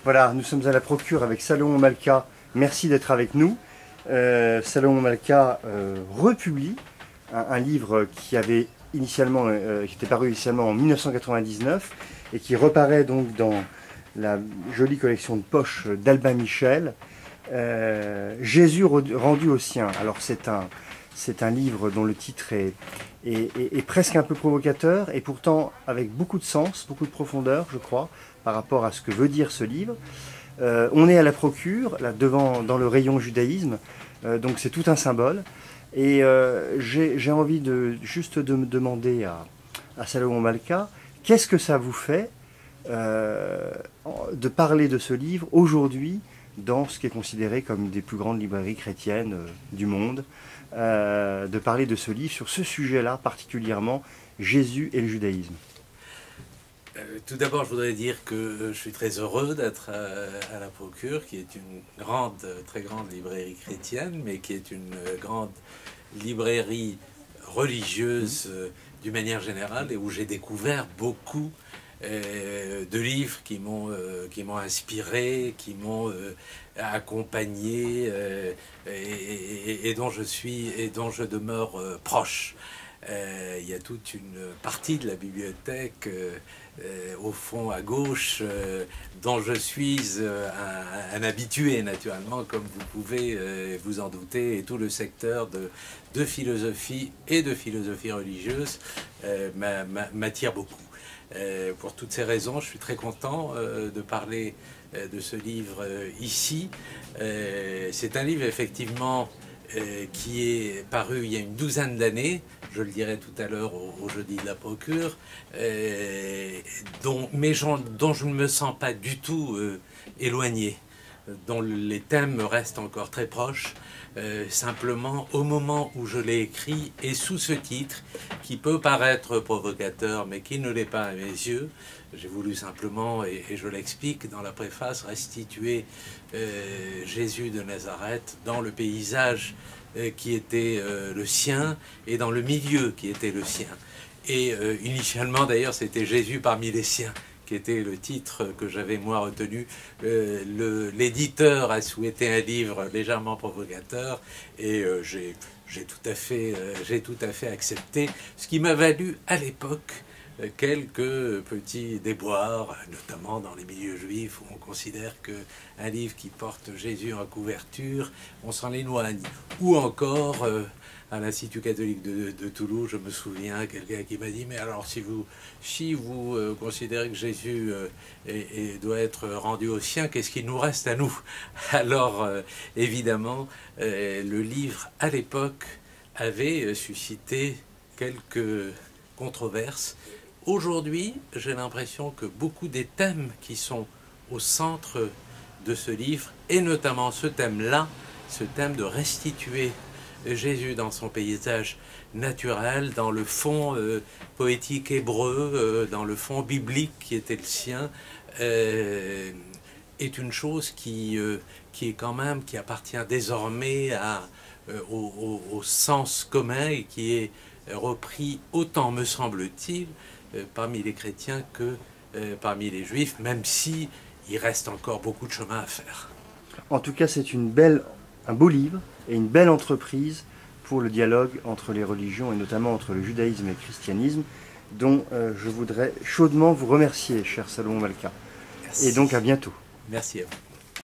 Voilà, nous sommes à la Procure avec Salomon Malka. Merci d'être avec nous. Salomon Malka republie un livre qui avait initialement, qui était paru initialement en 1999 et qui reparaît donc dans la jolie collection de poche d'Albin Michel. Jésus rendu aux siens. Alors c'est un livre dont le titre est presque un peu provocateur et pourtant avec beaucoup de sens, beaucoup de profondeur, je crois, par rapport à ce que veut dire ce livre. On est à la Procure, là devant, dans le rayon judaïsme, donc c'est tout un symbole. Et j'ai envie juste de me demander à Salomon Malka, qu'est-ce que ça vous fait de parler de ce livre aujourd'hui dans ce qui est considéré comme une des plus grandes librairies chrétiennes du monde, de parler de ce livre sur ce sujet-là particulièrement, Jésus et le judaïsme? Tout d'abord, je voudrais dire que je suis très heureux d'être à la Procure, qui est une très grande librairie chrétienne, mais qui est une grande librairie religieuse d'une manière générale, et où j'ai découvert beaucoup de livres qui m'ont inspiré, qui m'ont accompagné, et dont je demeure proche. Il y a toute une partie de la bibliothèque au fond à gauche dont je suis un habitué naturellement, comme vous pouvez vous en douter, et tout le secteur de philosophie et de philosophie religieuse m'attire beaucoup. Pour toutes ces raisons, je suis très content de parler de ce livre ici. C'est un livre effectivement qui est paru il y a une douzaine d'années, je le dirai tout à l'heure au jeudi de la Procure, dont je ne me sens pas du tout éloigné, dont les thèmes me restent encore très proches. Simplement, au moment où je l'ai écrit, et sous ce titre, qui peut paraître provocateur, mais qui ne l'est pas à mes yeux, j'ai voulu simplement, et je l'explique dans la préface, restituer Jésus de Nazareth dans le paysage qui était le sien, et dans le milieu qui était le sien. Et initialement, d'ailleurs, c'était Jésus parmi les siens, qui était le titre que j'avais moi retenu. L'éditeur a souhaité un livre légèrement provocateur, et j'ai tout à fait accepté, ce qui m'a valu à l'époque quelques petits déboires, notamment dans les milieux juifs, où on considère qu'un livre qui porte Jésus en couverture, on s'en éloigne. Ou encore, à l'Institut catholique de Toulouse, je me souviens, quelqu'un qui m'a dit « Mais alors, si vous considérez que Jésus doit être rendu aux siens, qu'est-ce qu'il nous reste à nous ?» Alors, évidemment, le livre, à l'époque, avait suscité quelques controverses. Aujourd'hui, j'ai l'impression que beaucoup des thèmes qui sont au centre de ce livre, et notamment ce thème-là, ce thème de restituer Jésus dans son paysage naturel, dans le fond poétique hébreu, dans le fond biblique qui était le sien, est une chose qui est quand même, qui appartient désormais au sens commun, et qui est repris autant, me semble-t-il, parmi les chrétiens que parmi les juifs, même si il reste encore beaucoup de chemin à faire. En tout cas, c'est un beau livre et une belle entreprise pour le dialogue entre les religions et notamment entre le judaïsme et le christianisme, dont je voudrais chaudement vous remercier, cher Salomon Malka. Merci. Et donc à bientôt. Merci à vous.